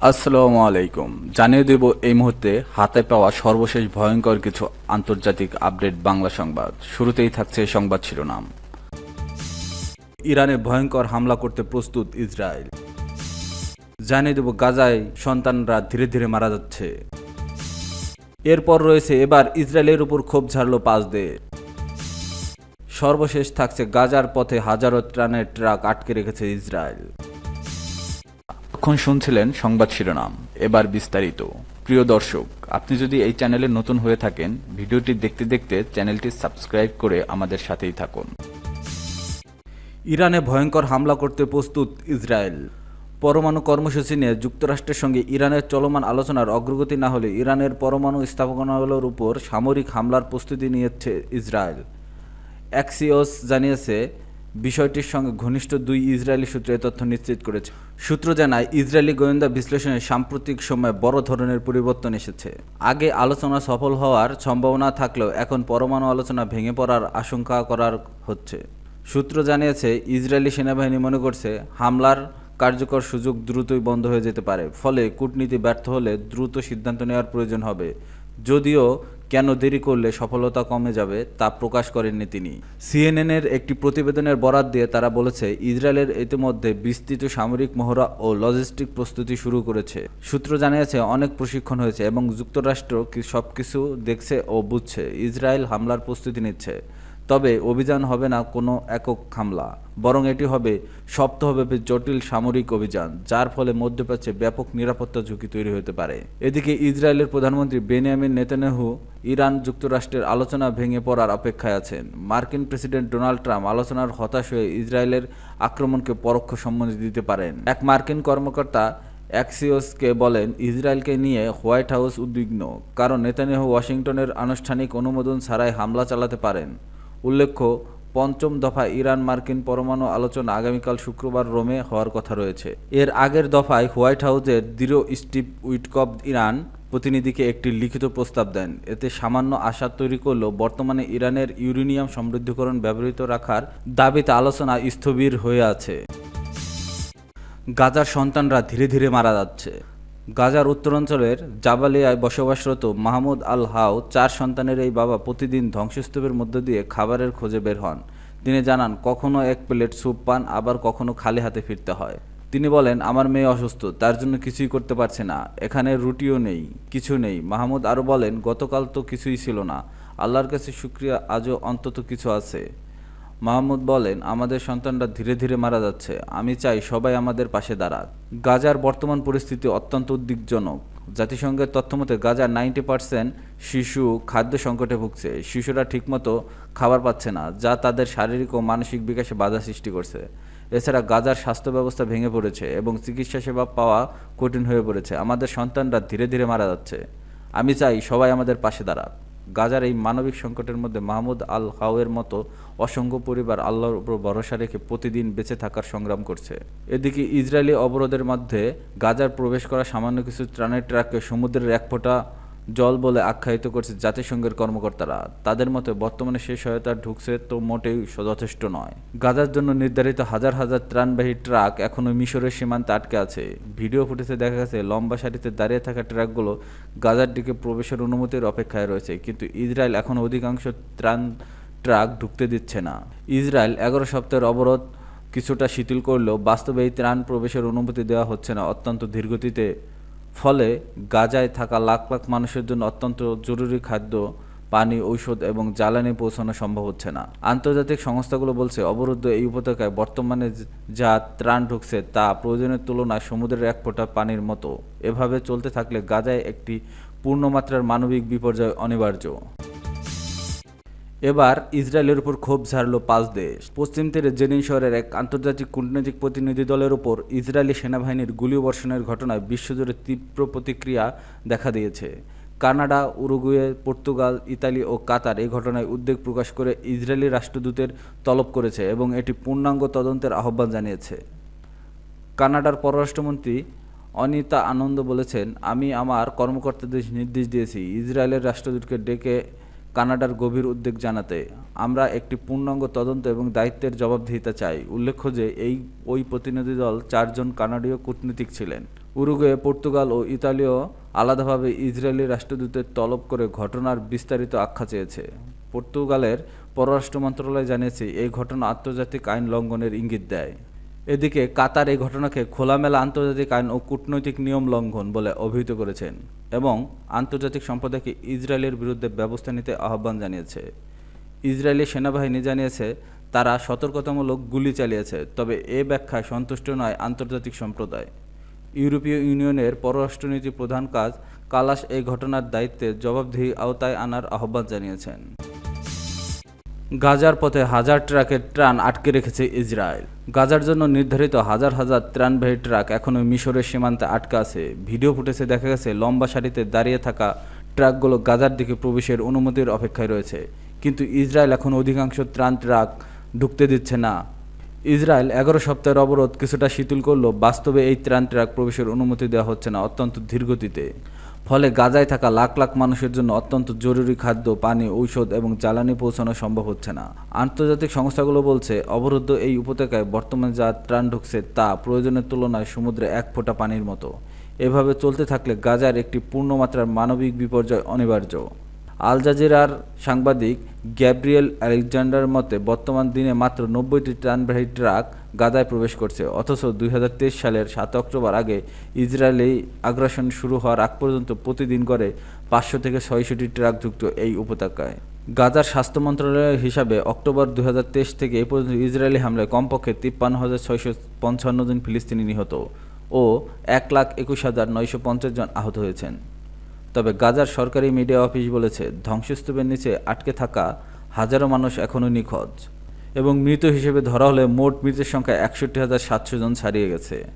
আসসালামু আলাইকুম। জানিয়ে দেব এই মুহূর্তে হাতে পাওয়া সর্বশেষ ভয়ঙ্কর কিছু আন্তর্জাতিক আপডেট বাংলা সংবাদ। শুরুতেই থাকছে সংবাদ শিরোনাম। ইরানে ভয়ঙ্কর হামলা করতে প্রস্তুত ইসরায়েল। জানিয়ে দেব গাজায় সন্তানরা ধীরে ধীরে মারা যাচ্ছে। এরপর রয়েছে এবার ইসরায়েলের উপর ক্ষোভ ঝাড়ল 5 দেশ। সর্বশেষ থাকছে গাজার পথে হাজারো ট্রানের ট্রাক আটকে রেখেছে ইসরায়েল। এখন শুনছিলেন সংবাদ শিরোনাম, এবার বিস্তারিত। প্রিয় দর্শক, আপনি যদি এই চ্যানেলে নতুন হয়ে থাকেন, ভিডিওটি দেখতে দেখতে চ্যানেলটি সাবস্ক্রাইব করে আমাদের সাথেই থাকুন। ইরানে ভয়ঙ্কর হামলা করতে প্রস্তুত ইসরায়েল। পরমাণু কর্মসূচি নিয়ে যুক্তরাষ্ট্রের সঙ্গে ইরানের চলমান আলোচনার অগ্রগতি না হলে ইরানের পরমাণু স্থাপনাগুলোর উপর সামরিক হামলার প্রস্তুতি নিয়েছে ইসরায়েল। অ্যাক্সিওস জানিয়েছে, বিষয়টির সঙ্গে ঘনিষ্ঠ 2 ইসরায়েলি সূত্র এ তথ্য নিশ্চিত করেছে। সূত্র জানায়, ইসরায়েলি গোয়েন্দা বিশ্লেষণে সাম্প্রতিক সময়ে বড় ধরনের পরিবর্তন এসেছে। আগে আলোচনা সফল হওয়ার সম্ভাবনা থাকলেও এখন পরমাণু আলোচনা ভেঙে পড়ার আশঙ্কা করার হচ্ছে। সূত্র জানিয়েছে, ইসরায়েলি সেনাবাহিনী মনে করছে হামলার কার্যকর সুযোগ দ্রুতই বন্ধ হয়ে যেতে পারে, ফলে কূটনীতি ব্যর্থ হলে দ্রুত সিদ্ধান্ত নেওয়ার প্রয়োজন হবে। যদিও কেন দেরি করলে সফলতা কমে যাবে তা প্রকাশ করেননি তিনি। সিএনএনের একটি প্রতিবেদনের বরাত দিয়ে তারা বলেছে, ইসরায়েলের ইতিমধ্যে বিস্তৃত সামরিক মহড়া ও লজিস্টিক প্রস্তুতি শুরু করেছে। সূত্র জানিয়েছে, অনেক প্রশিক্ষণ হয়েছে এবং যুক্তরাষ্ট্র সবকিছু দেখছে ও বুঝছে। ইসরায়েল হামলার প্রস্তুতি নিচ্ছে, তবে অভিযান হবে না কোনো একক হামলা, বরং এটি হবে সপ্তাহব্যাপী জটিল সামরিক অভিযান, যার ফলে মধ্যপ্রাচ্যে ব্যাপক নিরাপত্তা ঝুঁকি তৈরি হতে পারে। এদিকে ইসরায়েলের প্রধানমন্ত্রী বেনিয়ামিন নেতানিয়াহু ইরান যুক্তরাষ্ট্রের আলোচনা ভেঙে পড়ার অপেক্ষায় আছেন। মার্কিন প্রেসিডেন্ট ডোনাল্ড ট্রাম্প আলোচনার হতাশ হয়ে ইসরায়েলের আক্রমণকে পরোক্ষ সম্মতি দিতে পারেন। এক মার্কিন কর্মকর্তা অ্যাক্সিওসকে বলেন, ইসরায়েলকে নিয়ে হোয়াইট হাউস উদ্বিগ্ন, কারণ নেতানিয়াহু ওয়াশিংটনের আনুষ্ঠানিক অনুমোদন ছাড়াই হামলা চালাতে পারেন। উল্লেখ্য, 5ম দফায় ইরান মার্কিন পরমাণু আলোচনা আগামীকাল শুক্রবার রোমে হওয়ার কথা রয়েছে। এর আগের দফায় হোয়াইট হাউসের দৃঢ় স্টিভ উইটকফ ইরান প্রতিনিধিকে একটি লিখিত প্রস্তাব দেন। এতে সামান্য আশা তৈরি করলেও বর্তমানে ইরানের ইউরেনিয়াম সমৃদ্ধকরণ ব্যবহৃত রাখার দাবিতে আলোচনা স্থবির হয়ে আছে। গাজার সন্তানরা ধীরে ধীরে মারা যাচ্ছে। গাজার উত্তরাঞ্চলের জাবালিয়ায় বসবাসরত মাহমুদ আল হাও 4 সন্তানের এই বাবা প্রতিদিন ধ্বংসস্তূপের মধ্য দিয়ে খাবারের খোঁজে বের হন। তিনি জানান, কখনো 1 প্লেট স্যুপ পান, আবার কখনো খালি হাতে ফিরতে হয়। তিনি বলেন, আমার মেয়ে অসুস্থ, তার জন্য কিছুই করতে পারছে না, এখানে রুটিও নেই, কিছু নেই। মাহমুদ আরও বলেন, গতকাল তো কিছুই ছিল না, আল্লাহর কাছে শুকরিয়া, আজও অন্তত কিছু আছে। মাহমুদ বলেন, আমাদের সন্তানরা ধীরে ধীরে মারা যাচ্ছে, আমি চাই সবাই আমাদের পাশে দাঁড়াক। গাজার বর্তমান পরিস্থিতি অত্যন্ত উদ্বেগজনক। জাতিসংঘের তথ্যমতে গাজার 90% শিশু খাদ্য সংকটে ভুগছে। শিশুরা ঠিকমতো খাবার পাচ্ছে না, যা তাদের শারীরিক ও মানসিক বিকাশে বাধা সৃষ্টি করছে। এছাড়া গাজার স্বাস্থ্য ব্যবস্থা ভেঙে পড়েছে এবং চিকিৎসা সেবা পাওয়া কঠিন হয়ে পড়েছে। আমাদের সন্তানরা ধীরে ধীরে মারা যাচ্ছে, আমি চাই সবাই আমাদের পাশে দাঁড়াক। গাজার এই মানবিক সংকটের মধ্যে মাহমুদ আল হাওয়ের মতো অসংখ্য পরিবার আল্লাহর উপর ভরসা রেখে প্রতিদিন বেঁচে থাকার সংগ্রাম করছে। এদিকে ইসরায়েলি অবরোধের মধ্যে গাজার প্রবেশ করা সামান্য কিছু ত্রাণের ট্রাককে সমুদ্রের এক ফোঁটা জল বলে আখ্যায়িত করছে জাতিসংঘের কর্মকর্তারা। তাদের মতে বর্তমানে সেই সহায়তা ঢুকছে তো মোটেই যথেষ্ট নয়। গাজার জন্য নির্ধারিত হাজার হাজার ত্রাণবাহী ট্রাক এখনও মিশরের সীমান্তে আটকে আছে। ভিডিও ফুটেজে দেখা গেছে লম্বা সারিতে দাঁড়িয়ে থাকা ট্রাকগুলো গাজার দিকে প্রবেশের অনুমতির অপেক্ষায় রয়েছে, কিন্তু ইসরায়েল এখনও অধিকাংশ ত্রাণ ট্রাক ঢুকতে দিচ্ছে না। ইসরায়েল 11 সপ্তাহের অবরোধ কিছুটা শিথিল করলেও বাস্তবে এই ত্রাণ প্রবেশের অনুমতি দেওয়া হচ্ছে না অত্যন্ত ধীরগতিতে। ফলে গাজায় থাকা লাখ লাখ মানুষের জন্য অত্যন্ত জরুরি খাদ্য, পানি, ঔষধ এবং জ্বালানি পৌঁছানো সম্ভব হচ্ছে না। আন্তর্জাতিক সংস্থাগুলো বলছে, অবরুদ্ধ এই উপত্যকায় বর্তমানে যা ত্রাণ ঢুকছে তা প্রয়োজনের তুলনায় সমুদ্রের এক ফোঁটা পানির মতো। এভাবে চলতে থাকলে গাজায় একটি পূর্ণমাত্রার মানবিক বিপর্যয় অনিবার্য। এবার ইসরায়েলের উপর ক্ষোভ ঝাড়ল 5 দেশ। পশ্চিম তীরে জেনিন শহরের এক আন্তর্জাতিক কূটনৈতিক প্রতিনিধি দলের উপর ইসরায়েলি সেনাবাহিনীর গুলিবর্ষণের ঘটনায় বিশ্বজুড়ে তীব্র প্রতিক্রিয়া দেখা দিয়েছে। কানাডা, উরুগুয়ে, পর্তুগাল, ইতালি ও কাতার এই ঘটনায় উদ্বেগ প্রকাশ করে ইসরায়েলি রাষ্ট্রদূতের তলব করেছে এবং এটি পূর্ণাঙ্গ তদন্তের আহ্বান জানিয়েছে। কানাডার পররাষ্ট্রমন্ত্রী অনিতা আনন্দ বলেছেন, আমি আমার কর্মকর্তাদের নির্দেশ দিয়েছি ইসরায়েলের রাষ্ট্রদূতকে ডেকে কানাডার গভীর উদ্বেগ জানাতে। আমরা একটি পূর্ণাঙ্গ তদন্ত এবং দায়িত্বের জবাবদিহিতা চাই। উল্লেখ্য যে ওই প্রতিনিধি দল 4 জন কানাডীয় কূটনীতিক ছিলেন। উরুগুয়ে, পর্তুগাল ও ইতালিও আলাদাভাবে ইসরায়েলি রাষ্ট্রদূতের তলব করে ঘটনার বিস্তারিত আখ্যা চেয়েছে। পর্তুগালের পররাষ্ট্র মন্ত্রণালয় জানিয়েছে, এই ঘটনা আন্তর্জাতিক আইন লঙ্ঘনের ইঙ্গিত দেয়। এদিকে কাতার এই ঘটনাকে খোলামেলা আন্তর্জাতিক আইন ও কূটনৈতিক নিয়ম লঙ্ঘন বলে অভিহিত করেছেন এবং আন্তর্জাতিক সম্প্রদায়কে ইসরায়েলের বিরুদ্ধে ব্যবস্থা নিতে আহ্বান জানিয়েছে। ইসরায়েলি সেনাবাহিনী জানিয়েছে, তারা সতর্কতামূলক গুলি চালিয়েছে, তবে এ ব্যাখ্যায় সন্তুষ্ট নয় আন্তর্জাতিক সম্প্রদায়। ইউরোপীয় ইউনিয়নের পররাষ্ট্রনীতি প্রধান কালাস এই ঘটনার দায়িত্বের জবাবদিহি আওতায় আনার আহ্বান জানিয়েছেন। গাজার পথে হাজার ট্রাকের ত্রাণ আটকে রেখেছে ইসরায়েল। গাজার জন্য নির্ধারিত হাজার হাজার ত্রাণবাহী ট্রাক এখনও মিশরের সীমান্তে আটকে আছে। ভিডিও ফুটেজে দেখা গেছে লম্বা সারিতে দাঁড়িয়ে থাকা ট্রাকগুলো গাজার দিকে প্রবেশের অনুমতির অপেক্ষায় রয়েছে, কিন্তু ইসরায়েল এখন অধিকাংশ ত্রাণ ট্রাক ঢুকতে দিচ্ছে না। ইসরায়েল 11 সপ্তাহের অবরোধ কিছুটা শিথিল করলেও বাস্তবে এই ত্রাণ ট্রাক প্রবেশের অনুমতি দেওয়া হচ্ছে না অত্যন্ত ধীরগতিতে। ফলে গাজায় থাকা লাখ লাখ মানুষের জন্য অত্যন্ত জরুরি খাদ্য, পানি, ঔষধ এবং জ্বালানি পৌঁছানো সম্ভব হচ্ছে না। আন্তর্জাতিক সংস্থাগুলো বলছে, অবরুদ্ধ এই উপত্যকায় বর্তমানে যা ত্রাণ ঢুকছে তা প্রয়োজনের তুলনায় সমুদ্রে এক ফোঁটা পানির মতো। এভাবে চলতে থাকলে গাজার একটি পূর্ণমাত্রার মানবিক বিপর্যয় অনিবার্য। আল জাজিরার সাংবাদিক গ্যাব্রিয়েল আলেকজান্ডারের মতে, বর্তমান দিনে মাত্র 90টি ত্রাণবাহী ট্রাক গাজায় প্রবেশ করছে, অথচ 2023 সালের 7 অক্টোবর আগে ইসরায়েলি আগ্রাসন শুরু হওয়ার আগ পর্যন্ত প্রতিদিন গড়ে 500 থেকে 600টি ট্রাক যুক্ত এই উপত্যকায়। গাজার স্বাস্থ্য মন্ত্রণালয়ের হিসাবে অক্টোবর 2023 থেকে এ পর্যন্ত ইসরায়েলি হামলায় কমপক্ষে 53,655 জন ফিলিস্তিনি নিহত ও 1,21,950 জন আহত হয়েছেন। তবে গাজার সরকারি মিডিয়া অফিস বলেছে, ধ্বংসস্তূপের নিচে আটকে থাকা হাজারো মানুষ এখনও নিখোঁজ এবং মৃত হিসেবে ধরা হলে মোট মৃতের সংখ্যা 61,700 জন ছাড়িয়ে গেছে।